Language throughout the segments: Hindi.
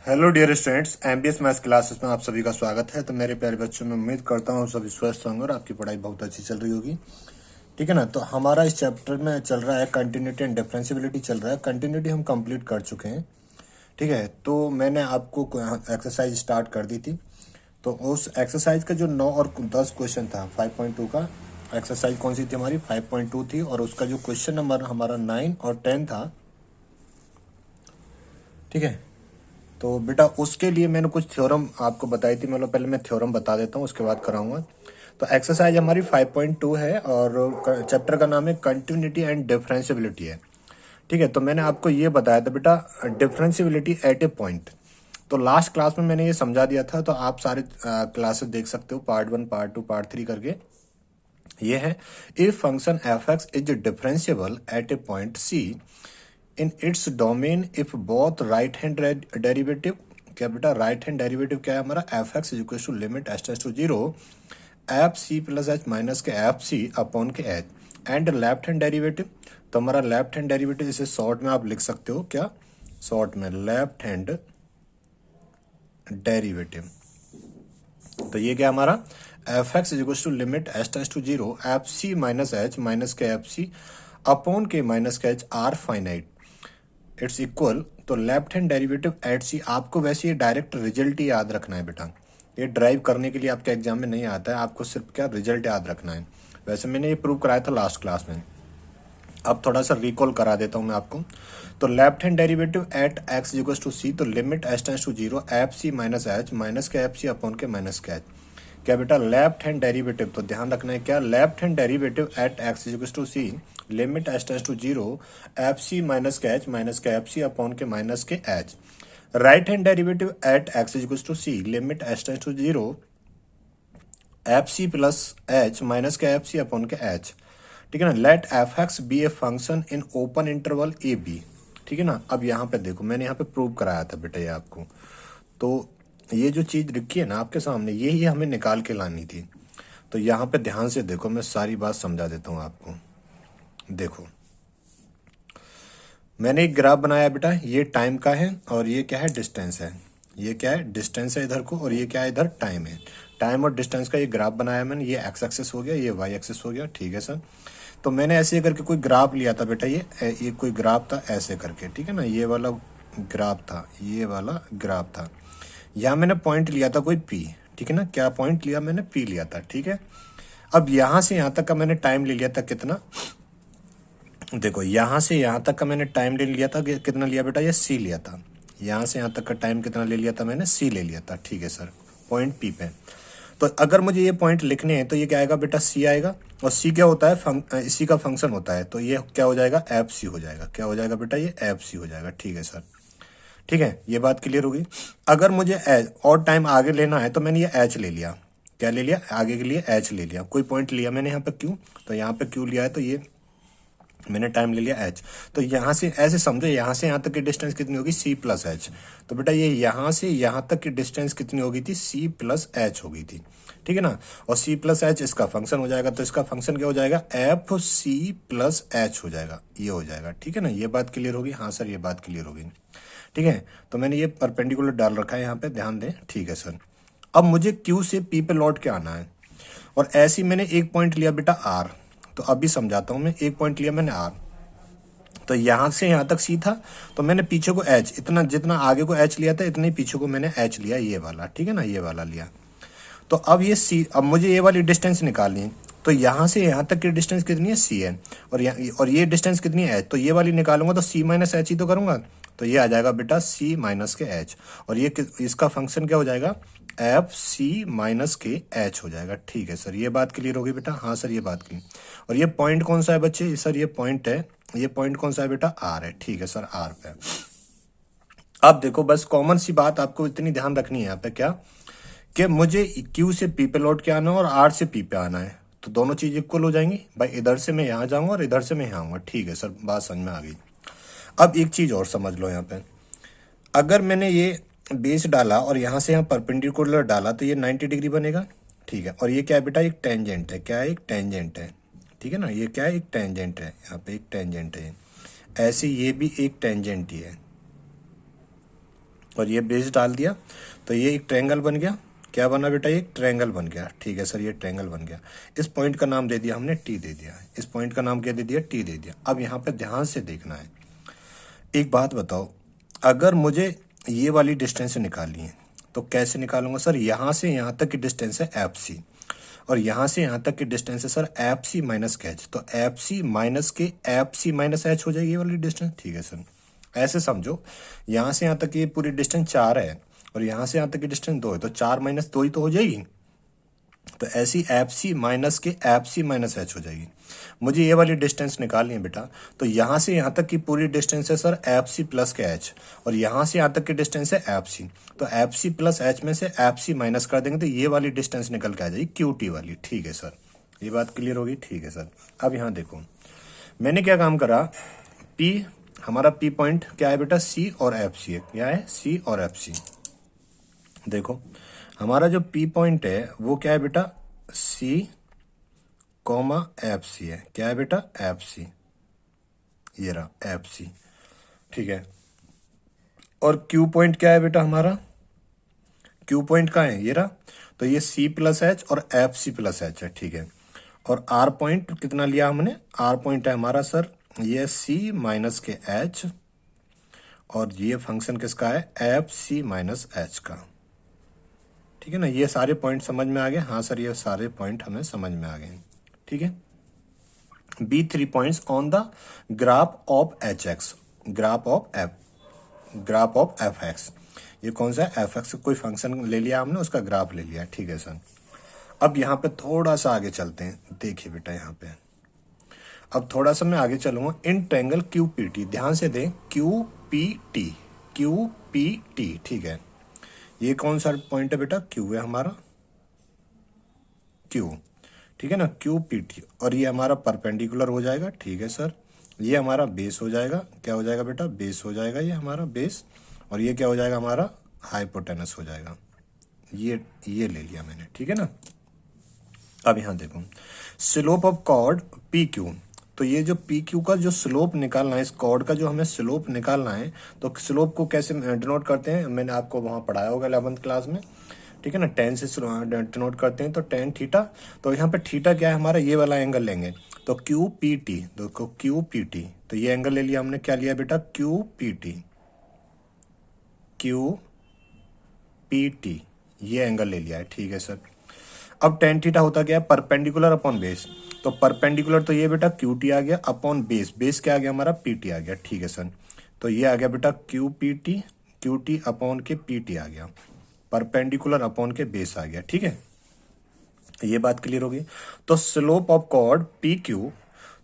Hello dear students, MBS maths classes में आप सभी का स्वागत है। तो मेरे प्यारे बच्चों, मैं उम्मीद करता हूँ सभी स्वस्थ होंगे और आपकी पढ़ाई बहुत अच्छी चल रही होगी। ठीक है ना। तो हमारा इस चैप्टर में चल रहा है कंटिन्यूटी एंड डिफरेंशिएबिलिटी चल रहा है। कंटिन्यूटी हम कंप्लीट कर चुके हैं। ठीक है, तो मैंने आपको एक्सरसाइज स्टार्ट कर दी थी। तो उस एक्सरसाइज का जो 9 और 10 क्वेश्चन था 5.2 का, एक्सरसाइज कौन सी थी हमारी 5.2 थी, और उसका जो क्वेश्चन नंबर हमारा 9 और 10 था। ठीक है, तो बेटा उसके लिए मैंने कुछ थ्योरम आपको बताई थी। मतलब पहले मैं थ्योरम बता देता हूँ, उसके बाद कराऊंगा। तो एक्सरसाइज हमारी 5.2 है और चैप्टर का नाम है कंटिन्यूटी एंड डिफरेंशिएबिलिटी है। ठीक है, तो मैंने आपको ये बताया था बेटा, डिफरेंशिएबिलिटी एट ए पॉइंट। तो लास्ट क्लास में मैंने ये समझा दिया था, तो आप सारे क्लासेस देख सकते हो, पार्ट 1, पार्ट 2, पार्ट 3 करके। ये है, if function f x is differentiable at a point c in its domain if both right hand derivative. क्या बेटा, राइट हैंड डेरिवेटिव क्या है हमारा, f x equal to limit h tends to zero f c plus h minus के एफ सी अपॉन के h, and left hand derivative. तो हमारा लेफ्ट हैंड डेरिवेटिव इसे शॉर्ट में आप लिख सकते हो, क्या शॉर्ट में लेफ्ट हैंड डेरिवेटिव। तो ये क्या हमारा, f x equal to limit h tends to zero f c minus h minus के एफ सी अपॉन के माइनस के h are finite it's equal. तो left hand derivative at c, आपको वैसे ये डायरेक्ट रिजल्ट ही याद रखना है बेटा। ये ड्राइव करने के लिए आपके एग्जाम में नहीं आता है, आपको सिर्फ क्या रिजल्ट याद रखना है। वैसे मैंने ये प्रूव कराया था लास्ट क्लास में, अब थोड़ा सा रिकॉल करा देता हूँ मैं आपको। तो left hand derivative at x equals to c, तो limit h tends to zero f c minus h minus के एफ सी अपॉन के माइनस के एच। क्या बेटा, लेफ्ट हैंड डेरिवेटिव, तो ध्यान रखना है क्या, left hand derivative at x equals to c limit h tends to zero f c minus के एच माइनस के एफ सी अपॉन के माइनस के h. Right hand derivative at x equals to c limit h tends to zero f c plus h minus के एफ सी अपॉन के एच। ठीक है ना। Let f x be a function in open interval a b. ठीक है ना। अब यहाँ पे देखो, मैंने यहाँ पे प्रूव कराया था बेटा ये आपको। तो ये जो चीज लिखी है ना आपके सामने, यही हमें निकाल के लानी थी। तो यहाँ पे ध्यान से देखो, मैं सारी बात समझा देता हूँ आपको। देखो, मैंने एक ग्राफ बनाया बेटा, ये टाइम का है और ये क्या है, डिस्टेंस है। ये क्या है, डिस्टेंस है इधर को, और ये क्या है, इधर टाइम है। टाइम और डिस्टेंस का ये ग्राफ बनाया मैंने, ये एक्स एक्सिस हो गया, ये वाई एक्सिस हो गया। ठीक है सर। तो मैंने ऐसे करके कोई ग्राफ लिया था बेटा, ये कोई ग्राफ था ऐसे करके। ठीक है ना, ये वाला ग्राफ था, ये वाला ग्राफ था। यहाँ मैंने पॉइंट लिया था कोई पी। ठीक है ना, क्या पॉइंट लिया मैंने, पी लिया था। ठीक है, अब यहाँ से यहाँ तक का मैंने टाइम ले लिया था कितना, देखो यहाँ से यहाँ तक का मैंने टाइम ले लिया था, कितना लिया बेटा, ये सी लिया था। यहाँ से यहाँ तक का टाइम कितना ले लिया था मैंने, सी ले लिया था। ठीक है सर, पॉइंट पी पे। तो अगर मुझे ये पॉइंट लिखने हैं तो ये क्या आएगा बेटा, सी आएगा। और सी क्या होता है, इसी का फंक्शन होता है। तो ये क्या हो जाएगा, एफ सी हो जाएगा। क्या हो जाएगा बेटा, ये एफ सी हो जाएगा। ठीक है सर। ठीक है, ये बात क्लियर होगी। अगर मुझे एच और टाइम आगे लेना है तो मैंने ये एच ले लिया। क्या ले लिया, आगे के लिए एच ले लिया। कोई पॉइंट लिया मैंने यहाँ पे क्यू, तो यहाँ पे क्यू लिया है, तो ये मैंने टाइम ले लिया एच। तो यहाँ से ऐसे समझो, यहाँ से यहाँ तक की डिस्टेंस कितनी होगी, सी प्लस एच। तो बेटा ये यहाँ से यहाँ तक की डिस्टेंस कितनी होगी थी, सी प्लस एच होगी थी। ठीक है ना। और सी प्लस एच इसका फंक्शन हो जाएगा, तो इसका फंक्शन क्या हो जाएगा, एफ सी प्लस एच हो जाएगा, ये हो जाएगा। ठीक है ना, ये बात क्लियर होगी। हाँ सर, ये बात क्लियर होगी। ठीक है, तो मैंने ये परपेंडिकुलर डाल रखा है यहाँ पे, ध्यान दें। ठीक है सर। अब मुझे क्यू से पी पे लौट के आना है, और ऐसे ही मैंने एक पॉइंट लिया बेटा आर। तो अभी समझाता हूं मैं, एक पॉइंट लिया मैंने आर, तो यहां से यहां तक सी था, तो मैंने पीछे को एच, इतना जितना आगे को एच लिया था इतने ही पीछे को मैंने एच लिया, ये वाला। ठीक है ना, ये वाला लिया। तो अब ये सी, अब मुझे ये वाली डिस्टेंस निकालनी है। तो यहां से यहां तक की डिस्टेंस कितनी है, सी है, और ये डिस्टेंस कितनी है, एच। तो ये वाली निकालूंगा तो सी माइनस एच ही तो करूंगा, तो ये आ जाएगा बेटा सी माइनस के एच। और ये इसका फंक्शन क्या हो जाएगा, एफ सी माइनस के एच हो जाएगा। ठीक है सर, ये बात क्लियर होगी बेटा। हाँ सर, ये बात क्लियर। और ये पॉइंट कौन सा है बच्चे, सर ये पॉइंट है, ये पॉइंट कौन सा है बेटा, आर है। ठीक है सर, आर पे। अब देखो, बस कॉमन सी बात आपको इतनी ध्यान रखनी है यहाँ पे, क्या कि मुझे क्यू से पी पे लौट के आना है और आर से पी पे आना है। तो दोनों चीज इक्वल हो जाएंगी भाई, इधर से मैं यहाँ जाऊंगा और इधर से मैं यहाँ आऊंगा। ठीक है सर, बात समझ में आ गई। अब एक चीज और समझ लो यहाँ पे, अगर मैंने ये बेस डाला और यहाँ से यहाँ परपेंडिकुलर डाला तो ये 90 डिग्री बनेगा। ठीक है, और ये क्या है बेटा, एक टेंजेंट है। क्या है, एक टेंजेंट है। ठीक है ना, ये क्या है, एक टेंजेंट है। यहाँ पे एक टेंजेंट है, ऐसे ये भी एक टेंजेंट ही है। और ये बेस डाल दिया तो ये एक ट्रायंगल बन गया। क्या बना बेटा, ये एक ट्रायंगल बन गया। ठीक है सर, ये ट्रायंगल बन गया। इस पॉइंट का नाम दे दिया हमने टी दे दिया, इस पॉइंट का नाम क्या दे दिया, टी दे दिया। अब यहाँ पे ध्यान से देखना है, एक बात बताओ, अगर मुझे ये वाली डिस्टेंस निकालनी है तो कैसे निकालूंगा सर, यहाँ से यहाँ तक की डिस्टेंस है एफ सी, और यहाँ से यहाँ तक की डिस्टेंस है सर एफ सी माइनस के एच, तो एफ सी माइनस के एफ सी माइनस एच हो जाएगी ये वाली डिस्टेंस। ठीक है सर, ऐसे समझो, यहाँ से यहाँ तक की पूरी डिस्टेंस 4 है और यहाँ से यहाँ तक की डिस्टेंस 2 है, तो 4 माइनस 2 ही तो हो जाएगी। तो ऐसी एफ सी माइनस के एफ सी माइनस एच हो जाएगी। मुझे ये वाली डिस्टेंस निकालनी है बेटा, तो यहाँ से यहाँ तक की पूरी डिस्टेंस है सर एफ सी प्लस के एच, और यहाँ से यहाँ तक की डिस्टेंस है एफ सी, तो एफ सी प्लस एच में से एफ सी माइनस कर देंगे तो ये वाली डिस्टेंस निकल के आ जाएगी क्यू टी वाली। ठीक है सर, ये बात क्लियर होगी। ठीक है सर, अब यहाँ देखो मैंने क्या काम करा, पी हमारा पी पॉइंट क्या है बेटा, सी और एफ सी है। क्या है, सी और एफ सी। देखो हमारा जो पी पॉइंट है वो क्या है बेटा, सी कॉमा एफ सी है। क्या है बेटा, एफ सी, ये रहा एफ सी। ठीक है, और क्यू पॉइंट क्या है बेटा हमारा, क्यू पॉइंट का है, ये रहा, तो ये सी प्लस एच और एफ सी प्लस एच है। ठीक है, और आर पॉइंट कितना लिया हमने, आर पॉइंट है हमारा सर ये सी माइनस के एच, और ये फंक्शन किसका है, एफ सी माइनस एच का। ठीक है ना, ये सारे पॉइंट समझ में आ गए। हाँ सर, ये सारे पॉइंट हमें समझ में आ गए। ठीक है, be 3 points on the graph of h x, graph of f x. ये कौन सा है, एफ एक्स, कोई फंक्शन ले लिया हमने, उसका ग्राफ ले लिया। ठीक है सर, अब यहाँ पे थोड़ा सा आगे चलते हैं। देखिए बेटा यहाँ पे अब थोड़ा सा मैं आगे चलूंगा। In triangle Q P T, ध्यान से दें, Q P T, Q P T. ठीक है, ये कौन सा पॉइंट है बेटा, क्यू है हमारा, क्यू। ठीक है ना, क्यू पी टी, और ये हमारा परपेंडिकुलर हो जाएगा। ठीक है सर, ये हमारा बेस हो जाएगा। क्या हो जाएगा बेटा, बेस हो जाएगा ये हमारा बेस, और ये क्या हो जाएगा हमारा, हाइपोटेनस हो जाएगा। ये ले लिया मैंने। ठीक है ना, अब यहां देखो slope of chord P Q, तो ये जो पी क्यू का जो स्लोप निकालना है, इस कॉर्ड का जो हमें स्लोप निकालना है, तो स्लोप को कैसे डिनोट करते हैं, मैंने आपको वहां पढ़ाया होगा 11th क्लास में। ठीक है ना, टेन से डिनोट करते हैं, तो टेन थीटा। तो यहाँ पे थीटा क्या है हमारा, ये वाला एंगल लेंगे, तो क्यू पी टी, देखो क्यू पी टी, तो ये एंगल ले लिया हमने। क्या लिया बेटा, Q P T, Q P T, ये एंगल ले लिया है। ठीक है सर, अब टेन थीटा होता क्या है, परपेंडिकुलर अपॉन बेस, तो परपेंडिकुलर तो ये बेटा क्यू टी आ गया, अपॉन बेस, बेस क्या आ गया हमारा, पी टी आ गया। ठीक है सर, तो ये आ गया बेटा Q P T, Q T upon के पी टी आ गया, परपेंडिकुलर अपॉन के बेस आ गया। ठीक है, ये बात क्लियर होगी। तो slope of chord P Q,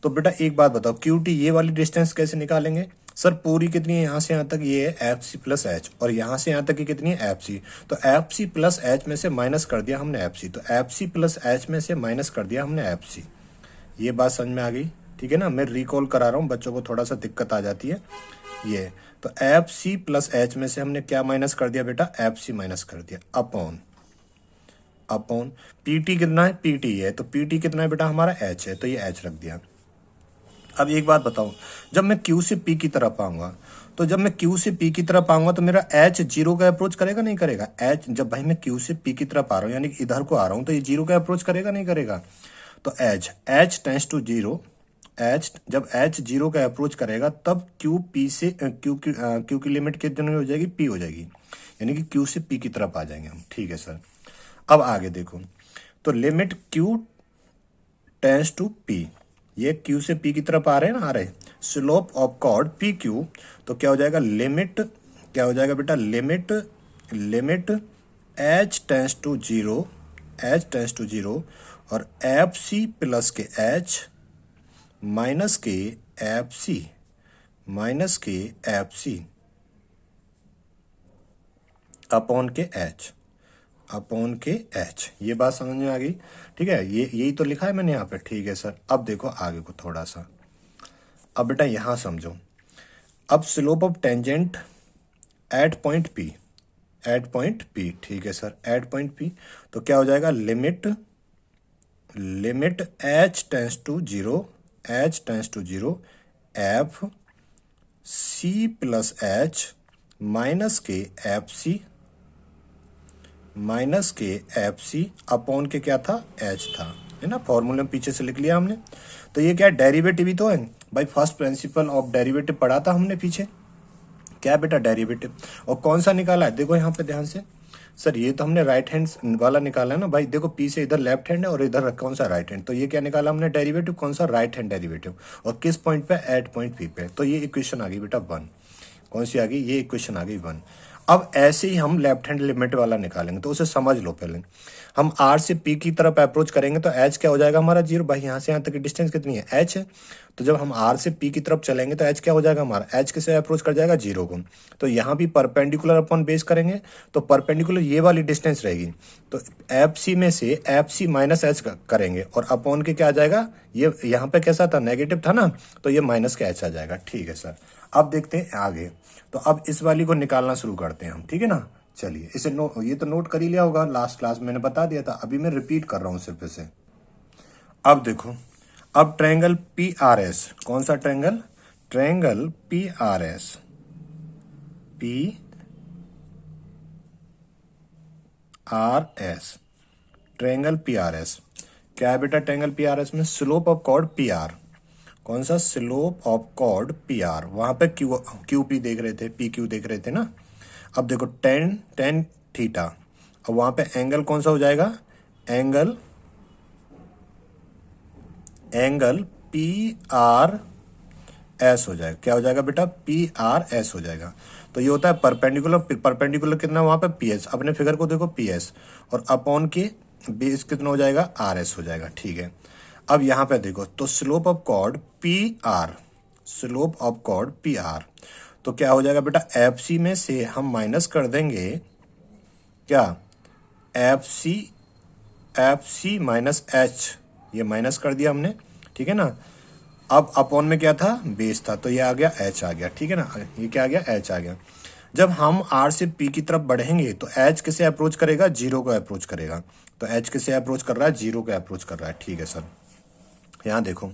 तो बेटा एक बात बताओ, क्यू टी ये वाली डिस्टेंस कैसे निकालेंगे सर, पूरी कितनी है, यहां से यहां तक ये है एफ सी प्लस एच, और यहां से यहां तक की कितनी है, एफ सी, तो एफ सी प्लस एच में से माइनस कर दिया हमने एफ सी, तो एफ सी प्लस एच में से माइनस कर दिया हमने एफ सी। ये बात समझ में आ गई। ठीक है ना, मैं रिकॉल करा रहा हूं, बच्चों को थोड़ा सा दिक्कत आ जाती है। ये तो एफ सी प्लस एच में से हमने क्या माइनस कर दिया बेटा, एफ सी माइनस कर दिया, अपॉन पीटी कितना है, पीटी है, तो पीटी कितना है बेटा हमारा, एच है, तो ये एच रख दिया। अब एक बात बताओ, जब मैं क्यू से पी की तरफ आऊंगा, तो जब मैं क्यू से पी की तरफ आऊंगा तो मेरा एच जीरो का अप्रोच करेगा नहीं करेगा, एच जब भाई मैं क्यू से पी की तरफ आ रहा हूं, यानी कि इधर को आ रहा हूं, तो ये जीरो का अप्रोच करेगा नहीं करेगा, तो h tends to zero, h जब एच जीरो का अप्रोच करेगा तब क्यू पी से क्यू की लिमिट कितनी हो जाएगी, पी हो जाएगी, यानी कि क्यू से पी की तरफ आ जाएंगे हम। ठीक है सर, अब आगे देखो, तो limit Q tends to P, ये क्यू से पी की तरफ आ रहे हैं ना, आ रहे, slope of chord P Q, तो क्या हो जाएगा, लिमिट क्या हो जाएगा बेटा, limit h tends to zero, h tends to zero, और एफ सी प्लस के एच माइनस के एफ सी, माइनस के एफ सी अपॉन के एच, अपॉन के एच। ये बात समझ में आ गई। ठीक है, ये यही तो लिखा है मैंने यहाँ पे। ठीक है सर, अब देखो आगे को थोड़ा सा, अब बेटा यहां समझो, अब slope of tangent at point P, at point P. ठीक है सर, एट पॉइंट पी, तो क्या हो जाएगा, limit h tends to zero, h tends to zero, f c plus h minus के एफ सी अपॉन के क्या था, एच था, है ना। फॉर्मूले में पीछे से लिख लिया हमने। तो ये क्या डेरिवेटिव ही तो है भाई, फर्स्ट प्रिंसिपल ऑफ डेरिवेटिव पढ़ा था हमने पीछे। क्या बेटा डेरिवेटिव, और कौन सा निकाला है, देखो यहाँ पे ध्यान से। सर ये तो हमने राइट हैंड वाला निकाला है ना भाई, देखो पी से इधर लेफ्ट हैंड है और इधर कौन सा राइट हैंड, तो ये क्या निकाला हमने डेरिवेटिव, कौन सा, राइट हैंड डेरिवेटिव। और किस पॉइंट पे, एट पॉइंट पी पे। तो ये इक्वेशन आ गई बेटा 1। कौन सी आ गई, ये इक्वेशन आ गई 1। अब ऐसे ही हम लेफ्ट हैंड लिमिट वाला निकालेंगे, तो उसे समझ लो पहले। हम आर से पी की तरफ अप्रोच करेंगे तो एच क्या हो जाएगा हमारा 0, भाई यहाँ से यहाँ तक की डिस्टेंस कितनी है, एच है। तो जब हम आर से पी की तरफ चलेंगे तो एच क्या हो जाएगा हमारा, एच किसे अप्रोच कर जाएगा, 0 को। तो यहाँ भी परपेंडिकुलर अपॉन बेस करेंगे, तो परपेंडिकुलर ये वाली डिस्टेंस रहेगी। तो एफ सी में से एफ सी माइनस एच करेंगे, और अपॉन के क्या आ जाएगा, ये यहाँ पे कैसा था, नेगेटिव था ना, तो ये माइनस के एच आ जाएगा। ठीक है सर, अब देखते हैं आगे। तो अब इस वाली को निकालना शुरू करते हैं हम, ठीक है ना। चलिए इसे ये तो नोट कर ही लिया होगा, लास्ट क्लास मैंने बता दिया था, अभी मैं रिपीट कर रहा हूं सिर्फ इसे। अब देखो, अब ट्रायंगल पी आर एस, कौन सा triangle, triangle P R S, P R S, triangle P R S क्या है बेटा, ट्रायंगल पी आर एस में slope of chord P R, कौन सा, slope of chord P R, वहां पे क्यू पी देख रहे थे, पी क्यू देख रहे थे ना। अब देखो टेन थीटा, अब वहां पे एंगल कौन सा हो जाएगा, एंगल पी आर एस हो जाएगा। क्या हो जाएगा बेटा, पी आर एस हो जाएगा। तो ये होता है परपेंडिकुलर, परपेंडिकुलर कितना वहां पे पी एस, अपने फिगर को देखो पी एस, और अपॉन के बेस कितना हो जाएगा, आर एस हो जाएगा। ठीक है, अब यहां पे देखो, तो slope of chord P R, slope of chord P R, तो क्या हो जाएगा बेटा, एफ सी में से हम माइनस कर देंगे क्या, एफ सी माइनस एच, ये माइनस कर दिया हमने, ठीक है ना। अब अपॉन में क्या था, बेस था, तो ये आ गया एच आ गया, ठीक है ना, ये क्या आ गया, एच आ गया। जब हम आर से पी की तरफ बढ़ेंगे तो एच किसे अप्रोच करेगा, 0 को अप्रोच करेगा। तो एच किसे अप्रोच कर रहा है, 0 को अप्रोच कर रहा है। ठीक है सर, यहाँ देखो,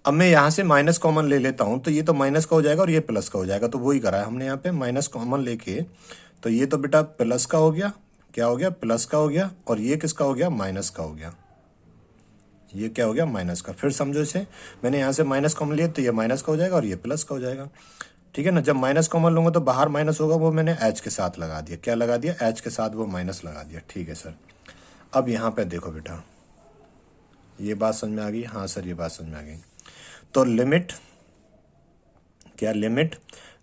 अब मैं यहाँ से माइनस कॉमन ले लेता हूँ, तो ये तो माइनस का हो जाएगा और ये प्लस का हो जाएगा, तो वही करा है हमने यहाँ पे, माइनस कॉमन लेके। तो ये तो बेटा प्लस का हो गया, क्या हो गया, प्लस का हो गया, और ये किसका हो गया, माइनस का हो गया। ये क्या हो गया, माइनस का। फिर समझो इसे, मैंने यहाँ से माइनस कॉमन लिया तो ये माइनस का हो जाएगा और ये प्लस का हो जाएगा। ठीक है ना, जब माइनस कॉमन लूंगा तो बाहर माइनस होगा, वो मैंने एच के साथ लगा दिया, क्या लगा दिया, एच के साथ वो माइनस लगा दिया। ठीक है सर, अब यहाँ पे देखो बेटा, ये बात समझ में आ गई, हाँ सर ये बात समझ में आ गई। तो लिमिट, क्या लिमिट,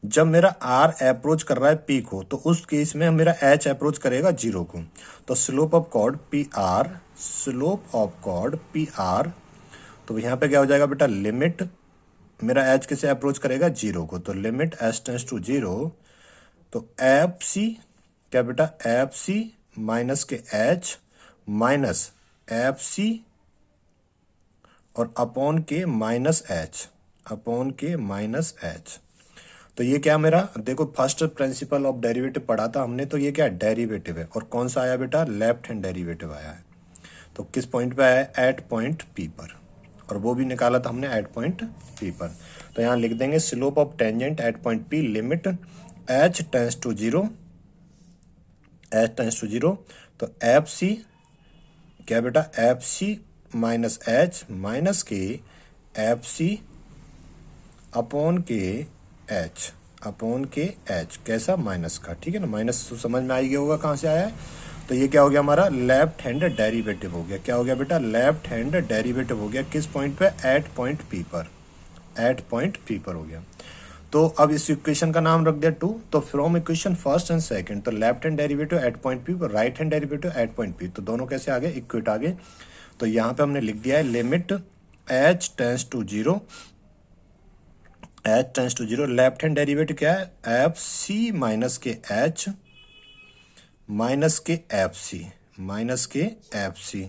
जब मेरा आर अप्रोच कर रहा है पी को, तो उस केस में मेरा एच अप्रोच करेगा 0 को। तो slope of chord P R, slope of chord P R, तो यहाँ पे क्या हो जाएगा बेटा, लिमिट मेरा एच किसे अप्रोच करेगा, 0 को, तो लिमिट एच टेंस टू 0, तो एफ सी, क्या बेटा, एफ सी माइनस के एच माइनस एफ सी और अपॉन के माइनस एच, अपॉन के माइनस एच। तो ये क्या मेरा, देखो फर्स्ट प्रिंसिपल ऑफ डेरिवेटिव पढ़ा था हमने, तो ये क्या डेरिवेटिव है, और कौन सा आया बेटा, लेफ्ट हैंड डेरिवेटिव आया है। तो किस पॉइंट पे आया है, एट पॉइंट पी पर, और वो भी निकाला था हमने एट पॉइंट पी पर। तो यहाँ लिख देंगे slope of tangent at point P, limit h tends to 0, h tends to 0, तो एफ सी, क्या बेटा, f c minus h minus के एफ सी अपॉन के एच, अपॉन के एच, कैसा, माइनस का। ठीक है ना, माइनस तो समझ में आ गया होगा कहाँ से आया है। तो ये क्या हो गया हमारा, लेफ्ट हैंड डेरिवेटिव हो गया। क्या हो गया बेटा, लेफ्ट हैंड डेरिवेटिव हो गया, किस पॉइंट पे, एट पॉइंट पी पर, एट पॉइंट पी पर हो गया। तो अब इस इक्वेशन का नाम रख दिया 2। तो from equation first and second, तो left hand derivative at point p, right hand derivative at point p, तो दोनों कैसे आ गए, इक्वेट आ गए। तो यहाँ पे हमने लिख दिया है limit h tends to 0, h tends to 0, left hand derivative क्या है, एफ सी माइनस के एच माइनस के एफ सी, माइनस के एफ सी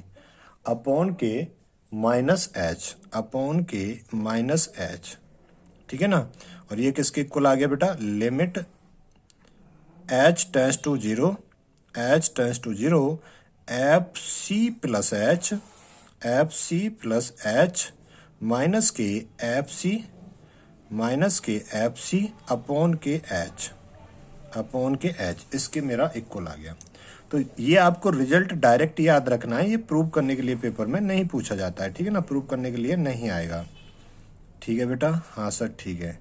अपॉन के माइनस एच, अपॉन के माइनस एच। ठीक है ना, और ये किसके इक्वल आ गया बेटा, limit h tends to 0, h tends to 0, f c plus h, f c plus h minus के एफ सी, माइनस के एफ सी अपॉन के एच, अपॉन के एच, इसके मेरा इक्वल आ गया। तो ये आपको रिजल्ट डायरेक्ट याद रखना है, ये प्रूव करने के लिए पेपर में नहीं पूछा जाता है, ठीक है ना, प्रूव करने के लिए नहीं आएगा। ठीक है बेटा, हाँ सर ठीक है,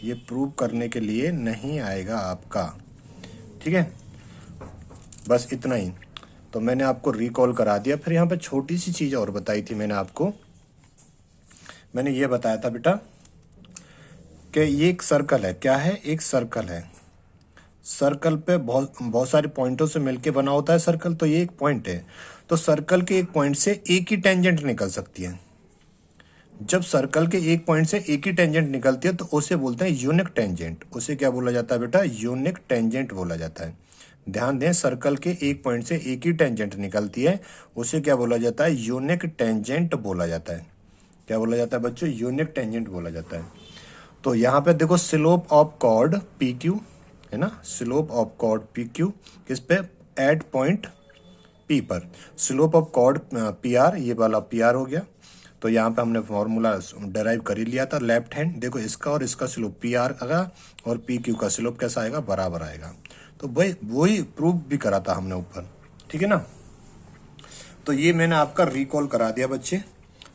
ये प्रूव करने के लिए नहीं आएगा आपका, ठीक है, बस इतना ही। तो मैंने आपको रिकॉल करा दिया। फिर यहाँ पे छोटी सी चीज़ और बताई थी मैंने आपको, मैंने ये बताया था बेटा कि ये एक सर्कल है। क्या है? एक सर्कल है। सर्कल पे बहुत बहुत सारे पॉइंटों से मिलके बना होता है सर्कल, तो ये एक पॉइंट है। तो सर्कल के एक पॉइंट से एक ही टेंजेंट निकल सकती है। जब सर्कल के एक पॉइंट से एक ही टेंजेंट निकलती है तो उसे बोलते हैं यूनिक टेंजेंट। उसे क्या बोला जाता है बेटा? यूनिक टेंजेंट बोला जाता है। ध्यान दें, सर्कल के एक पॉइंट से एक ही टेंजेंट निकलती है, उसे क्या बोला जाता है? यूनिक टेंजेंट बोला जाता है। क्या बोला जाता है बच्चों? यूनिक टेंजेंट बोला जाता है। तो यहाँ पे देखो, slope of chord P Q है ना, slope of chord P Q किस पे? एट पॉइंट पी पर। Slope of chord P R, ये वाला पी आर हो गया। तो यहाँ पे हमने फॉर्मूला डेराइव कर ही लिया था। लेफ्ट हैंड देखो, इसका और इसका स्लोप पी आर आएगा और पी क्यू का स्लोप कैसा आएगा? बराबर आएगा। तो वही प्रूफ भी करा था हमने ऊपर, ठीक है ना। तो ये मैंने आपका रिकॉल करा दिया बच्चे,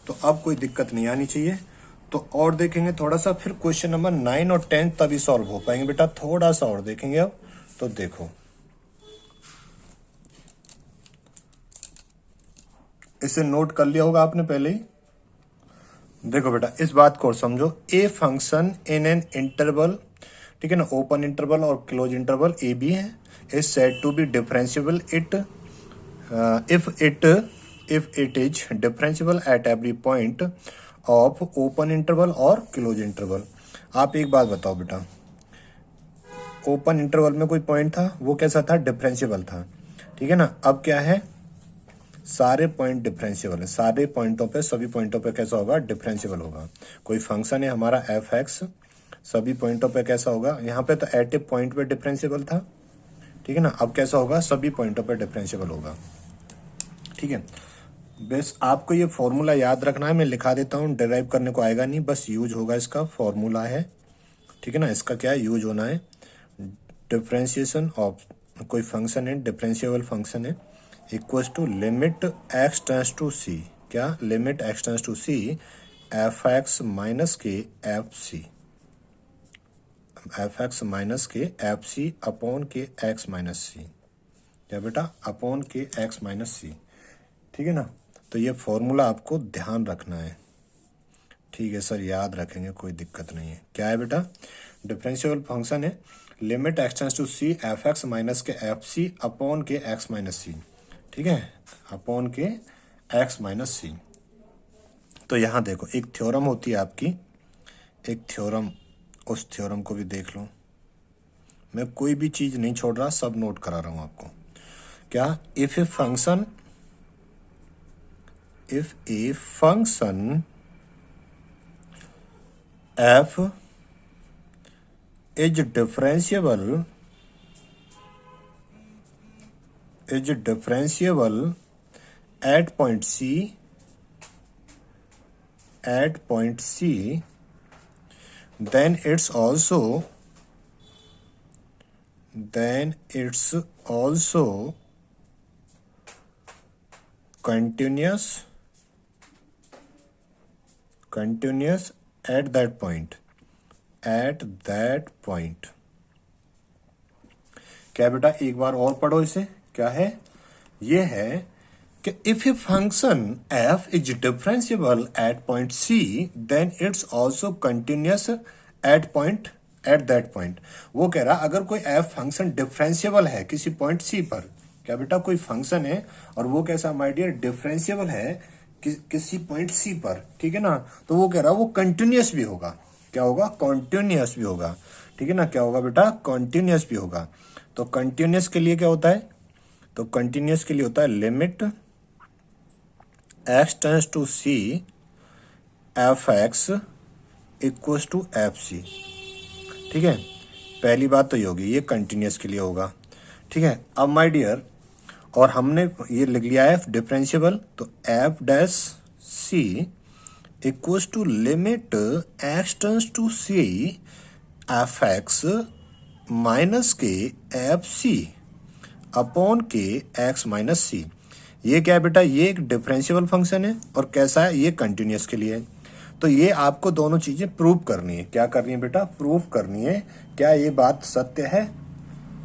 तो अब कोई दिक्कत नहीं आनी चाहिए। तो और देखेंगे थोड़ा सा, फिर क्वेश्चन नंबर 9 और 10 तभी सॉल्व हो पाएंगे बेटा। थोड़ा सा और देखेंगे अब। तो देखो, इसे नोट कर लिया होगा आपने पहले ही। देखो बेटा, इस बात को और समझो। A function in an interval, ठीक है ना, ओपन इंटरवल और क्लोज इंटरवल ए बी है, is said to be differentiable it if it is differentiable at every point of open interval और क्लोज इंटरवल। आप एक बात बताओ बेटा, ओपन इंटरवल में कोई पॉइंट था, वो कैसा था? डिफरेंशिएबल था, ठीक है ना। अब क्या है? सारे पॉइंट डिफरेंशिएबल है, सारे पॉइंटों पे, सभी पॉइंटों पे कैसा होगा? डिफरेंशिएबल होगा। कोई फंक्शन है हमारा एफ एक्स, सभी पॉइंटों पे कैसा होगा? यहाँ पे तो एट ए पॉइंट पे डिफरेंशिएबल था, ठीक है ना। अब कैसा होगा? सभी पॉइंटों पे डिफरेंशिएबल होगा, ठीक है। बस आपको ये फॉर्मूला याद रखना है, मैं लिखा देता हूँ, डिराइव करने को आएगा नहीं, बस यूज होगा, इसका फॉर्मूला है, ठीक है ना। इसका क्या यूज होना है? डिफरेंशिएशन ऑफ कोई फंक्शन है, डिफरेंशिएबल फंक्शन है, equals to limit x tends to c. क्या? Limit x tends to c f x minus के f c, f x minus के एफ सी अपॉन के एक्स माइनस सी। क्या बेटा? अपॉन के एक्स माइनस सी, ठीक है ना। तो ये फॉर्मूला आपको ध्यान रखना है, ठीक है सर, याद रखेंगे, कोई दिक्कत नहीं है। क्या है बेटा? डिफरेंशिएबल फंक्शन है, limit x tends to c f x minus के एफ सी अपॉन के एक्स माइनस सी, ठीक है, अपॉन के एक्स माइनस सी। तो यहाँ देखो, एक थ्योरम होती है आपकी, एक थ्योरम, उस थ्योरम को भी देख लो। मैं कोई भी चीज नहीं छोड़ रहा, सब नोट करा रहा हूं आपको। क्या? If a function f is differentiable at point C, then it's also continuous at that point, क्या बेटा? एक बार और पढ़ो इसे। क्या है? ये है कि if a function f is differentiable at point c, then it's also continuous at that point. वो कह रहा, अगर कोई f फंक्शन डिफरेंशिएबल है किसी पॉइंट c पर, क्या बेटा? कोई फंक्शन है और वो कैसा माय डियर? डिफरेंशिएबल है किसी पॉइंट c पर, ठीक है ना। तो वो कह रहा, वो कंटिन्यूअस भी होगा। क्या होगा? कॉन्टिन्यूअस भी होगा, ठीक है ना। क्या होगा बेटा? कॉन्टिन्यूअस भी होगा। तो कंटिन्यूअस के लिए क्या होता है? तो कंटिन्यूअस के लिए होता है limit x tends to c f x equals to f c, ठीक है। पहली बात तो ये होगी, ये कंटिन्यूअस के लिए होगा, ठीक है। अब माय डियर, और हमने ये लिख लिया है डिफरेंशिएबल, तो f dash c equals to limit x tends to c f x minus के एफ सी अपॉन के एक्स माइनस सी। ये क्या है बेटा, ये एक डिफरेंशियल फंक्शन है और कैसा है, ये कंटिन्यूस के लिए है। तो ये आपको दोनों चीजें प्रूव करनी है। क्या करनी है बेटा, प्रूव करनी है। क्या ये बात सत्य है,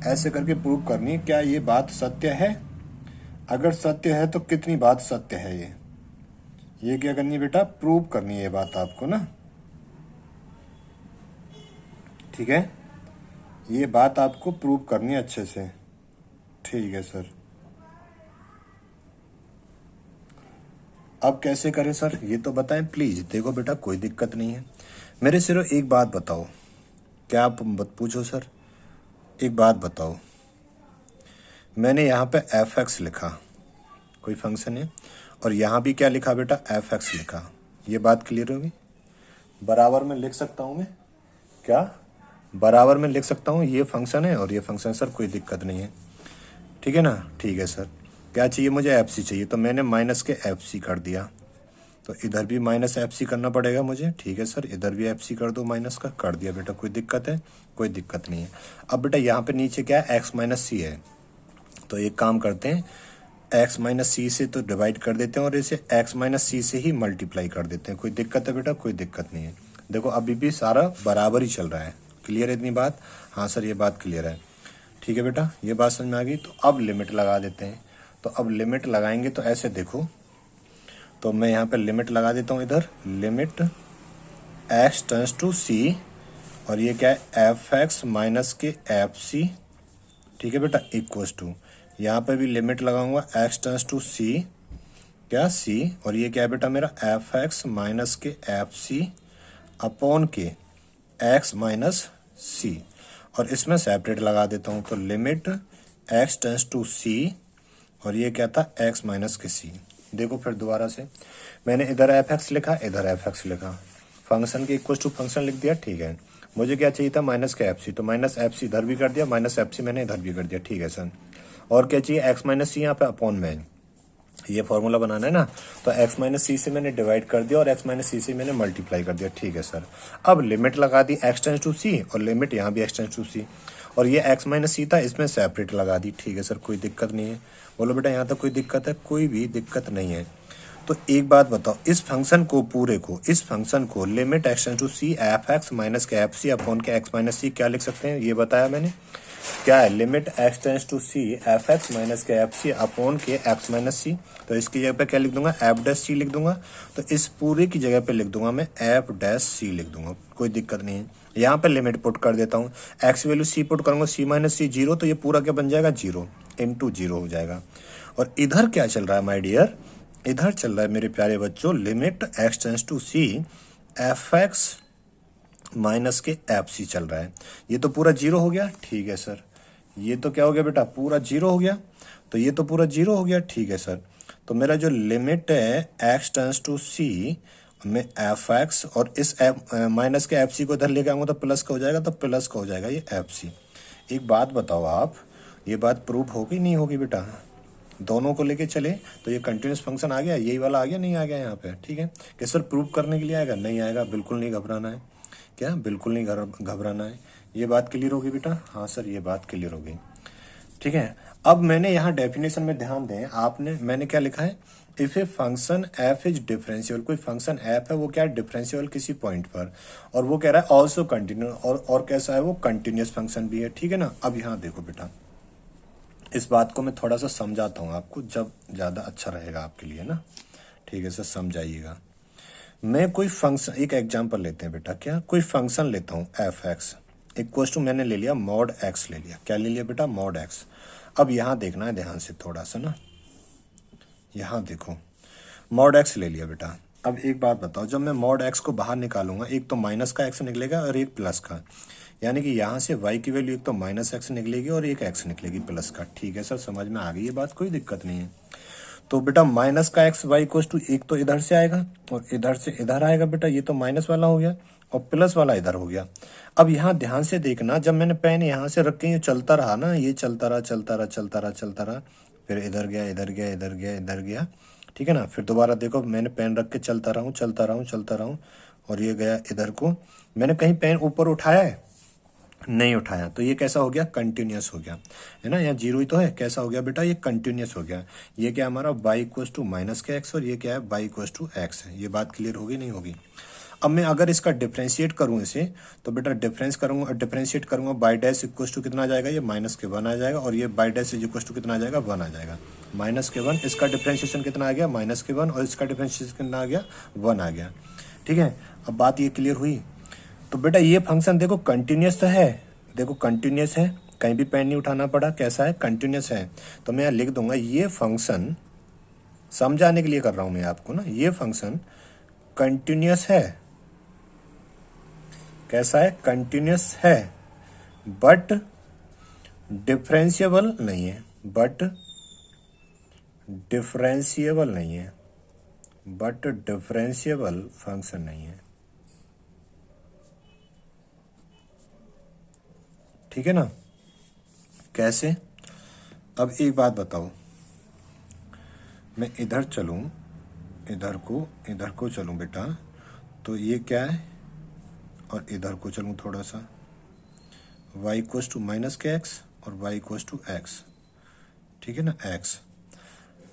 ऐसे करके प्रूव करनी है। क्या ये बात सत्य है, अगर सत्य है तो कितनी बात सत्य है, ये क्या करनी है बेटा, प्रूव करनी है ये बात आपको ना। ठीक है, ये बात आपको प्रूव करनी है अच्छे से। ठीक है सर, अब कैसे करें सर, ये तो बताएं प्लीज। देखो बेटा कोई दिक्कत नहीं है, मेरे सिर्फ एक बात बताओ। क्या आप मत पूछो सर, एक बात बताओ। मैंने यहाँ पे एफ एक्स लिखा, कोई फंक्शन है, और यहाँ भी क्या लिखा बेटा, एफ एक्स लिखा। ये बात क्लियर होगी। बराबर में लिख सकता हूँ मैं, क्या बराबर में लिख सकता हूँ, ये फंक्शन है और ये फंक्शन सर, कोई दिक्कत नहीं है। ठीक है ना, ठीक है सर। क्या चाहिए मुझे, एफ सी चाहिए, तो मैंने माइनस के एफ सी कर दिया। तो इधर भी माइनस एफ सी करना पड़ेगा मुझे। ठीक है सर, इधर भी एफ सी कर दो, माइनस का कर दिया बेटा। कोई दिक्कत है, कोई दिक्कत नहीं है। अब बेटा यहाँ पे नीचे क्या है, एक्स माइनस सी है। तो एक काम करते हैं, एक्स माइनस सी से तो डिवाइड कर देते हैं और इसे एक्स माइनस सी से ही मल्टीप्लाई कर देते हैं। कोई दिक्कत है बेटा, कोई दिक्कत नहीं है। देखो अभी भी सारा बराबर ही चल रहा है। क्लियर है इतनी बात, हाँ सर ये बात क्लियर है। ठीक है बेटा, ये बात समझ में आ गई। तो अब लिमिट लगा देते हैं। तो अब लिमिट लगाएंगे तो ऐसे देखो, तो मैं यहाँ पे लिमिट लगा देता हूँ इधर, लिमिट एक्स टेंस टू सी, और ये क्या है, एफ एक्स माइनस के एफ सी। ठीक है बेटा, इक्वल्स टू, यहाँ पे भी लिमिट लगाऊंगा एक्स टेंस टू सी, क्या सी, और ये क्या है बेटा मेरा, एफ एक्स माइनस के एफ सी अपॉन के एक्स माइनस सी, और इसमें सेपरेट लगा देता हूँ। तो लिमिट एक्स टेंस टू सी, और ये क्या था, एक्स माइनस के सी। देखो फिर दोबारा से, मैंने इधर एफ एक्स लिखा, इधर एफ एक्स लिखा, फंक्शन के इक्वल टू फंक्शन लिख दिया। ठीक है, मुझे क्या चाहिए था, माइनस के एफ सी, तो माइनस एफ सी इधर भी कर दिया, माइनस एफ सी मैंने इधर भी कर दिया। ठीक है सर, और क्या चाहिए, एक्स माइनस सी, यहाँ पे अपॉन में ये फॉर्मूला बनाना है ना, तो एक्स माइनस सी से मैंने डिवाइड कर दिया और एक्स माइनस सी से मैंने मल्टीप्लाई कर दिया। ठीक है सर, अब लिमिट लगा दी एक्स टेंस टू सी, और लिमिट यहाँ भी एक्स टेंस टू सी, और ये एक्स माइनस सी था, इसमें सेपरेट लगा दी। ठीक है सर, कोई दिक्कत नहीं है। बोलो बेटा यहाँ तक कोई दिक्कत है, कोई भी दिक्कत नहीं है। तो एक बात बताओ, इस फंक्शन को पूरे को, इस फंक्शन को limit x tends to c f x minus के एफ सी अपॉन के एक्स माइनस सी क्या लिख सकते हैं, ये बताया मैंने। क्या है, limit x tends to c f x minus के एफ सी अपॉन के एक्स माइनस सी। तो इसकी जगह पे क्या लिख दूंगा, एफ डैश सी लिख दूंगा। तो इस पूरे की जगह पे लिख दूंगा मैं एफ डैश सी लिख दूंगा, कोई दिक्कत नहीं है। यहाँ पे लिमिट पुट कर देता हूँ, एक्स वैल्यू सी पुट करूंगा, सी माइनस सी जीरो, तो ये पूरा क्या बन जाएगा, जीरो इंटू जीरो हो जाएगा। और इधर क्या चल रहा है माई डियर, इधर चल रहा है मेरे प्यारे बच्चों, limit x tends to c f x minus के एफ सी चल रहा है। ये तो पूरा जीरो हो गया। ठीक है सर, ये तो क्या हो गया बेटा, पूरा जीरो हो गया। तो ये तो पूरा जीरो हो गया। ठीक है सर, तो मेरा जो लिमिट है एक्स टेंस टू सी में एफ एक्स, और इस एफ माइनस के एफ सी को इधर लेके आऊंगा तो प्लस का हो जाएगा, तो प्लस का हो जाएगा ये एफ सी। एक बात बताओ आप, ये बात प्रूव होगी नहीं होगी बेटा, दोनों को लेके चले तो ये कंटिन्यूस फंक्शन आ गया, यही वाला आ गया, नहीं आ गया यहाँ पे। ठीक है, कि सर प्रूव करने के लिए आएगा, नहीं आएगा, बिल्कुल नहीं घबराना है। क्या, बिल्कुल नहीं घबराना है। ये बात क्लियर होगी बेटा, हाँ सर ये बात क्लियर हो गई। ठीक है, अब मैंने यहाँ डेफिनेशन में ध्यान दें, आपने मैंने क्या लिखा है, if a function F is differential, कोई फंक्शन एफ है वो क्या है, डिफरेंशियल किसी पॉइंट पर, और वो कह रहा है ऑल्सो कंटिन्यू, और कैसा है वो, कंटिन्यूस फंक्शन भी है। ठीक है ना, अब यहाँ देखो बेटा, इस बात को मैं थोड़ा सा समझाता हूँ आपको, जब ज्यादा अच्छा रहेगा आपके लिए ना। ठीक है सर, समझाइएगा। मैं कोई फंक्शन, एक एग्जांपल लेते हैं बेटा, क्या, कोई फंक्शन लेता हूँ एफ एक्स इक्वल टू, मैंने ले लिया मॉड एक्स ले लिया, क्या ले लिया बेटा, मॉड एक्स। अब यहाँ देखना है ध्यान से थोड़ा सा ना, यहाँ देखो मॉड एक्स ले लिया बेटा। अब एक बात बताओ, जब मैं मॉड एक्स को बाहर निकालूंगा, एक तो माइनस का एक्स निकलेगा और एक प्लस का, यानी कि यहाँ से y की वैल्यू एक तो माइनस एक्स निकलेगी और एक x निकलेगी प्लस का। ठीक है सर, समझ में आ गई ये बात, कोई दिक्कत नहीं है। तो बेटा माइनस का एक्स वाई इक्वल टू, एक तो इधर से आएगा और इधर से इधर आएगा बेटा, ये तो माइनस वाला हो गया और प्लस वाला इधर हो गया। अब यहाँ ध्यान से देखना, जब मैंने पेन यहाँ से रख के ये चलता रहा ना, ये चलता रहा चलता रहा चलता रहा चलता रहा, फिर इधर गया इधर गया इधर गया इधर गया। ठीक है ना, फिर दोबारा देखो, मैंने पेन रख के चलता रहा हूँ चलता रहा हूँ चलता रहा हूँ, और ये गया इधर को। मैंने कहीं पेन ऊपर उठाया है, नहीं उठाया, तो ये कैसा हो गया, कंटिन्यूस हो गया, है ना, यहाँ जीरो ही तो है, कैसा हो गया बेटा, ये कंटिन्यूस हो गया। ये क्या हमारा y इक्वल्स टू माइनस के एक्स और ये क्या है y इक्वल्स टू एक्स है। ये बात क्लियर होगी नहीं होगी। अब मैं अगर इसका डिफ्रेंशिएट करूं इसे, तो बेटा डिफ्रेंशिएट करूंगा बाई डैश इक्वल्स टू कितना आ जाएगा, ये माइनस के वन आ जाएगा, और ये बाई डैश इक्वल्स टू कितना आ जाएगा, वन आ जाएगा, माइनस के वन। इसका डिफ्रेंशिएशन कितना आ गया, माइनस के वन, और इसका डिफ्रेंशिएशन कितना आ गया, वन आ गया। ठीक है, अब बात ये क्लियर हुई। तो बेटा ये फंक्शन देखो कंटिन्यूस तो है, देखो कंटिन्यूस है, कहीं भी पेन नहीं उठाना पड़ा, कैसा है, कंटिन्यूस है। तो मैं यहाँ लिख दूंगा ये फंक्शन, समझाने के लिए कर रहा हूं मैं आपको ना, ये फंक्शन कंटिन्यूस है, कैसा है, कंटिन्यूस है, बट डिफरेंशिएबल नहीं है, बट डिफरेंशिएबल नहीं है, बट डिफरेंशिएबल फंक्शन नहीं है। ठीक है ना, कैसे, अब एक बात बताओ, मैं इधर चलूं, इधर को चलूं बेटा, तो ये क्या है, और इधर को चलूं थोड़ा सा, y इक्वल्स टू माइनस के एक्स और y इक्वल्स टू एक्स, ठीक है ना, x।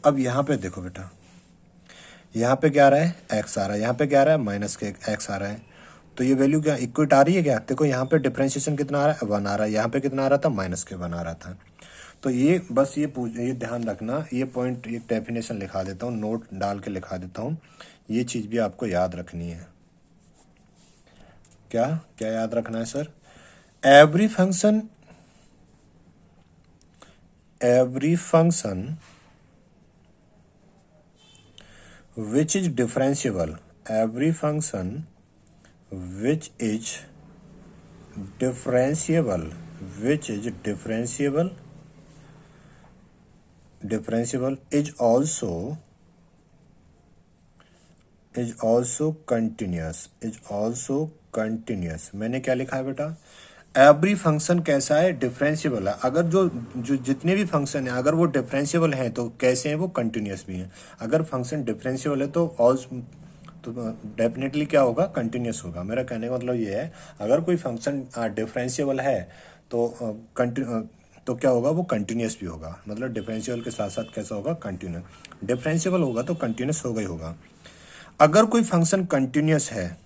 अब यहाँ पे देखो बेटा, यहाँ पे क्या आ रहा है, x आ रहा है, यहाँ पे क्या आ रहा है, माइनस के x आ रहा है, तो ये वैल्यू क्या इक्वल आ रही है क्या, देखो यहाँ पे डिफरेंशिएशन कितना आ रहा है, वन आ रहा है, यहाँ पे कितना आ रहा था, माइनस के वन आ रहा था। तो ये बस ये ध्यान रखना, ये पॉइंट, ये डेफिनेशन लिखा देता हूँ, नोट डाल के लिखा देता हूँ, ये चीज भी आपको याद रखनी है। क्या क्या याद रखना है sir, every function which is differentiable, every function which is differentiable is also continuous। मैंने क्या लिखा है बेटा, एवरी फंक्शन कैसा है, डिफरेंशिएबल है। अगर जो जितने भी फंक्शन है अगर वो डिफरेंशिएबल हैं तो कैसे हैं, वो कंटिन्यूस भी हैं। अगर फंक्शन डिफरेंशिएबल है तो डेफिनेटली क्या होगा, कंटिन्यूस होगा। मेरा कहने का मतलब ये है, अगर कोई फंक्शन डिफरेंशिएबल है तो क्या होगा, वो कंटिन्यूस भी होगा। मतलब डिफरेंशिएबल के साथ साथ कैसा होगा, कंटिन्यूस। डिफरेंशिएबल होगा तो कंटिन्यूस होगा ही होगा। अगर कोई फंक्शन कंटिन्यूस है,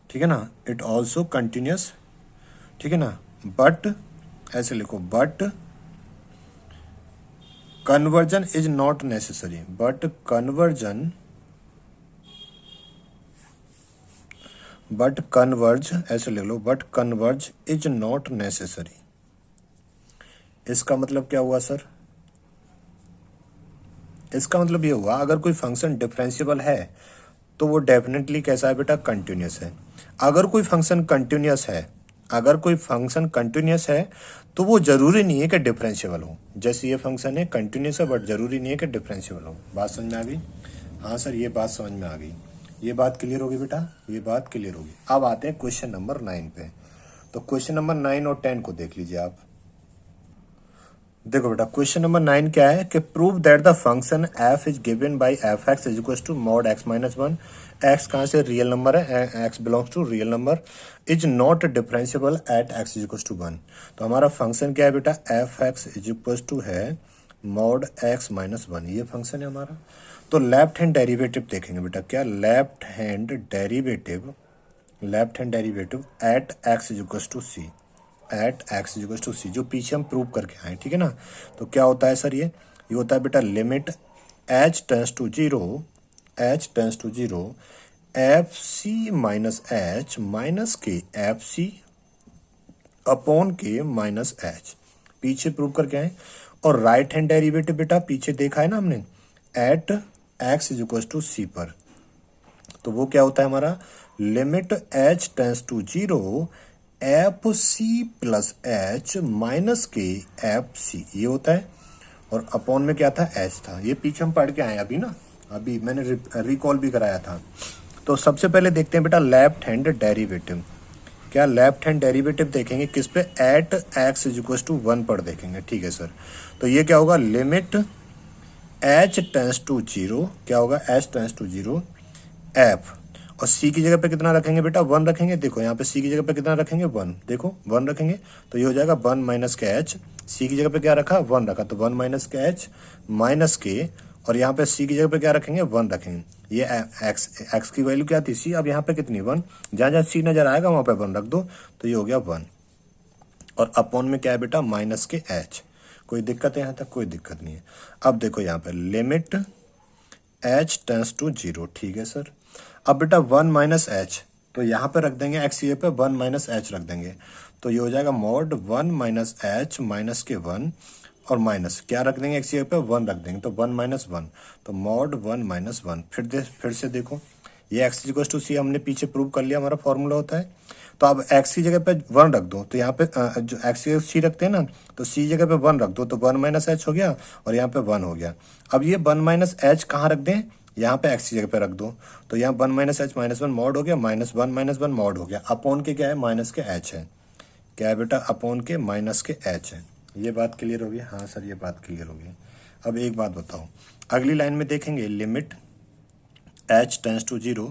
ठीक है ना, इट ऑल्सो कंटिन्यूस, ठीक है ना, बट ऐसे लिखो, but conversion is not necessary, but converge ऐसे लिख लो, but converge is not necessary. इसका मतलब क्या हुआ सर, इसका मतलब ये हुआ, अगर कोई फंक्शन डिफरेंशिएबल है तो वो डेफिनेटली कैसा है बेटा, कंटिन्यूस है। अगर कोई फंक्शन कंटिन्यूस है तो वो जरूरी नहीं है कि डिफरेंशिएबल हो। जैसे ये फंक्शन है कंटिन्यूस है, बट जरूरी नहीं है कि डिफरेंशिएबल हो। बात समझ में आ गई, हाँ सर ये बात समझ में आ गई, ये बात क्लियर होगी बेटा, ये बात क्लियर होगी। अब आते हैं क्वेश्चन नंबर 9 पे। तो क्वेश्चन नंबर 9 और 10 को देख लीजिए आप। देखो बेटा क्वेश्चन नंबर 9 क्या है कि prove that the function f is given by f x is equal to mod x minus one. X कहाँ से, रियल नंबर है, x belongs to real number, is not differentiable at x is equal to one. तो हमारा फंक्शन क्या है बेटा, f x is equal to है मॉड x माइनस वन, ये फंक्शन है हमारा। तो लेफ्ट हैंड डेरिवेटिव देखेंगे बेटा, क्या left hand derivative at x is equal to c, at x equal to c, जो पीछे हम प्रूव करके आए, ठीक है ना। तो क्या होता है सर, ये होता है बेटा limit h tends to zero f c minus h minus के एफ सी अपॉन के माइनस एच, पीछे प्रूव करके आए। और राइट हैंड डेरिवेटिव बेटा पीछे देखा है ना हमने, at x equal to c पर, तो वो क्या होता है हमारा, limit h tends to zero f c plus h minus के एफ सी, ये होता है। और अपॉन में क्या था, एच था। ये पीछे हम पढ़ के आए अभी ना, अभी मैंने रिकॉल भी कराया था। तो सबसे पहले देखते हैं बेटा लेफ्ट हैंड डेरिवेटिव। क्या लेफ्ट हैंड डेरिवेटिव देखेंगे किस पे, at x is equal to one पर देखेंगे, ठीक है सर। तो ये क्या होगा, limit h tends to zero, क्या होगा, h tends to zero f, और सी की जगह पे कितना रखेंगे बेटा, 1 रखेंगे। देखो यहाँ पे सी की जगह पे कितना रखेंगे, 1। देखो 1 रखेंगे तो ये हो जाएगा 1 माइनस के एच। सी की जगह पे क्या रखा, 1 रखा, तो 1 माइनस के एच माइनस के, और यहाँ पे सी की जगह पे क्या रखेंगे, 1 रखेंगे। ये एक्स की वैल्यू क्या थी, सी। अब यहाँ पे कितनी, 1। जहाँ जहाँ सी नजर आएगा वहां पे 1 रख दो, तो ये हो गया 1। और अपॉन में क्या है बेटा, माइनस के एच। कोई दिक्कत है यहाँ तक, कोई दिक्कत नहीं है। अब देखो यहाँ पे लिमिट एच टेंस टू 0, ठीक है सर। अब बेटा 1 माइनस एच, तो यहाँ पे रख देंगे एक्स ये पे 1 माइनस एच रख देंगे, तो ये हो जाएगा मॉड 1 माइनस एच माइनस के 1, और माइनस क्या रख देंगे, एक्स ये पे 1 रख देंगे, तो 1 माइनस 1, तो मॉड 1 माइनस 1। फिर से देखो, ये एक्स इक्वल टू सी हमने पीछे प्रूव कर लिया, हमारा फॉर्मूला होता है। तो अब एक्स की जगह पे 1 रख दो, तो यहाँ पे जो एक्स की सी रखते हैं ना, तो सी जगह पे 1 रख दो, तो 1 माइनस एच हो गया, और यहाँ पे 1 हो गया। अब ये 1 माइनस एच कहाँ रख दें, यहाँ पे एक्स की जगह पे रख दो, तो यहाँ 1 माइनस एच माइनस 1 मॉड हो गया, माइनस 1 माइनस 1 मॉड हो गया। अपॉन के क्या है, माइनस के एच है। क्या है बेटा, अपॉन के माइनस के एच है। ये बात क्लियर होगी, हाँ सर ये बात क्लियर होगी। अब एक बात बताओ, अगली लाइन में देखेंगे, लिमिट एच टेंस टू 0,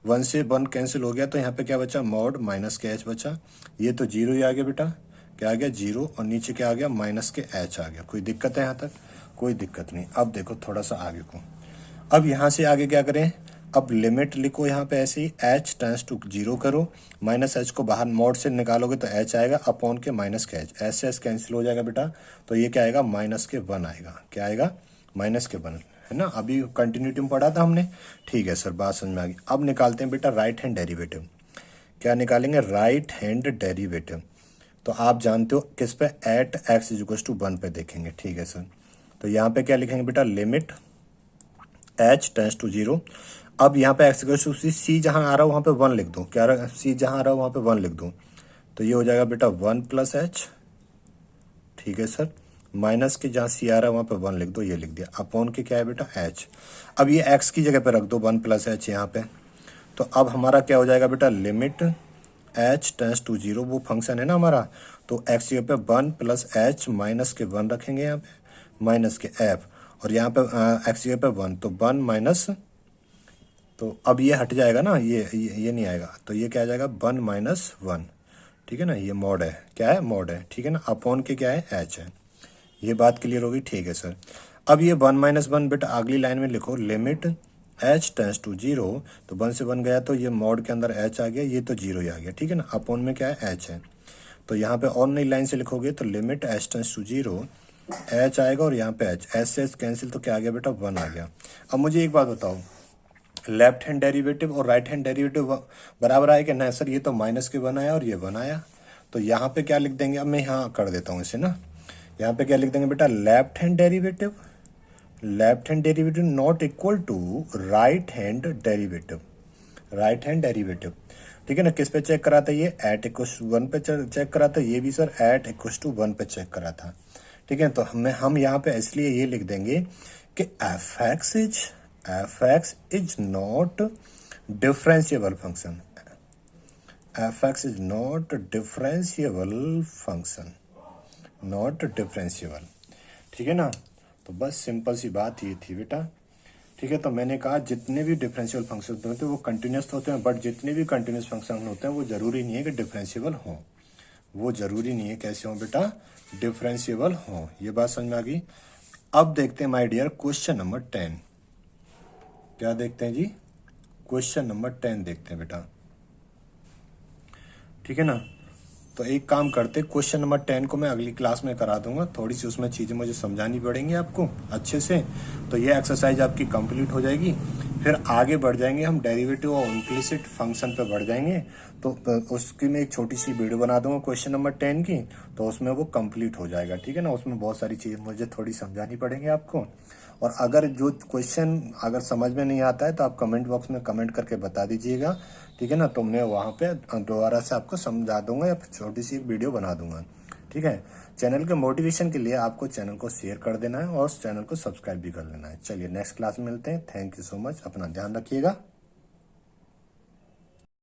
1 से 1 कैंसिल हो गया, तो यहाँ पे क्या बचा, मॉड माइनस के एच बचा। ये तो 0 ही आ गया बेटा, क्या आ गया 0, और नीचे क्या आ गया, माइनस के एच आ गया। कोई दिक्कत है यहाँ तक, कोई दिक्कत नहीं। अब देखो थोड़ा सा आगे को, अब यहाँ से आगे क्या करें, अब लिमिट लिखो यहाँ पे ऐसे ही, एच टेंस टू 0 करो, माइनस एच को बाहर मॉड से निकालोगे तो एच आएगा, अपॉन के माइनस के एच, एच से एच कैंसिल हो जाएगा बेटा, तो ये क्या आएगा, माइनस के 1 आएगा। क्या आएगा, माइनस के 1, है ना। अभी कंटिन्यूटी में पढ़ा था हमने, ठीक है सर, बात समझ में आ गई। अब निकालते हैं बेटा राइट हैंड डेरिवेटिव। क्या निकालेंगे, राइट हैंड डेरिवेटिव। तो आप जानते हो किस पे, at x is equal to 1 पे देखेंगे, ठीक है सर। तो यहाँ पे क्या लिखेंगे बेटा, लिमिट एच टेंस टू 0। अब यहाँ पे एक्स इक्वल टू सी जहाँ आ रहा है वहाँ पे 1 लिख दो, क्या रहा, सी जहाँ आ रहा है वहाँ पे 1 लिख दो, तो ये हो जाएगा बेटा 1 प्लस एच, ठीक है सर। माइनस के जहाँ सी आ रहा है वहाँ पे 1 लिख दो, ये लिख दिया। अपॉन के क्या है बेटा, एच। अब ये एक्स की जगह पे रख दो 1 प्लस एच यहाँ पे, तो अब हमारा क्या हो जाएगा बेटा, लिमिट एच टेंस टू 0, वो फंक्शन है ना हमारा, तो एक्स की जगह पे 1 प्लस एच माइनस के 1 रखेंगे यहाँ पे, माइनस के एफ, और यहाँ पे एक्स की जगह पे 1, तो 1 माइनस, तो अब ये हट जाएगा ना, ये नहीं आएगा, तो ये क्या आ जाएगा, 1 माइनस 1, ठीक है ना। ये मॉड है, क्या है, मॉड है, ठीक है ना। अपॉन के क्या है, एच है। ये बात क्लियर होगी, ठीक है सर। अब ये 1 माइनस 1 बेटा अगली लाइन में लिखो, लिमिट एच टेंस टू 0, तो 1 से 1 गया, तो ये मॉड के अंदर एच आ गया, ये तो 0 ही आ गया, ठीक है ना। अपॉन में क्या है, एच है। तो यहाँ पे और नई लाइन से लिखोगे, तो limit h tends to 0, h आएगा, और यहाँ पे एच, एच से एच कैंसिल, तो क्या आ गया बेटा, 1 आ गया। अब मुझे एक बात बताओ, लेफ्ट हैंड डेरिवेटिव और राइट हैंड डेरिवेटिव बराबर आया कि नहीं सर, ये तो माइनस के 1 आया और ये 1 आया, तो यहाँ पे क्या लिख देंगे, अब मैं यहाँ कर देता हूँ इसे ना, यहाँ पे क्या लिख देंगे बेटा, left hand derivative, left hand derivative not equal to right hand derivative, right hand derivative, ठीक है ना। किस पे चेक करा था, ये एट इक्वस टू 1 पे चेक करा था, ये भी सर एट इक्वस टू 1 पे चेक करा था, ठीक है। तो हम यहाँ पे इसलिए ये लिख देंगे कि F x is not differentiable function, f x is not differentiable function, not differentiable, ठीक है ना। तो बस सिंपल सी बात ये थी बेटा, ठीक है। तो मैंने कहा जितने भी डिफरेंशियल फंक्शन होते हैं वो कंटिन्यूस होते हैं, बट जितने भी कंटिन्यूस फंक्शन होते हैं वो जरूरी नहीं है कि डिफरेंशिएबल हो, वो जरूरी नहीं है कैसे हो बेटा, डिफरेंशिएबल हो। ये बात समझ में आ गई। अब देखते हैं माय डियर क्वेश्चन नंबर 10। क्या देखते हैं जी, क्वेश्चन नंबर 10 देखते हैं बेटा, ठीक है ना। तो एक काम करते, क्वेश्चन नंबर 10 को मैं अगली क्लास में करा दूंगा, थोड़ी सी उसमें चीज़ें मुझे समझानी पड़ेंगी आपको अच्छे से, तो ये एक्सरसाइज आपकी कंप्लीट हो जाएगी। फिर आगे बढ़ जाएंगे हम डेरिवेटिव और इम्प्लिसिट फंक्शन पे बढ़ जाएंगे, तो उसकी मैं एक छोटी सी वीडियो बना दूंगा क्वेश्चन नंबर 10 की, तो उसमें वो कंप्लीट हो जाएगा, ठीक है ना। उसमें बहुत सारी चीज़ें मुझे थोड़ी समझानी पड़ेंगी आपको, और अगर जो क्वेश्चन अगर समझ में नहीं आता है तो आप कमेंट बॉक्स में कमेंट करके बता दीजिएगा, ठीक है ना। तो मैं वहाँ पे दोबारा से आपको समझा दूंगा या फिर छोटी सी एक वीडियो बना दूंगा, ठीक है। चैनल के मोटिवेशन के लिए आपको चैनल को शेयर कर देना है और चैनल को सब्सक्राइब भी कर लेना है। चलिए नेक्स्ट क्लास में मिलते हैं। थैंक यू सो मच, अपना ध्यान रखिएगा।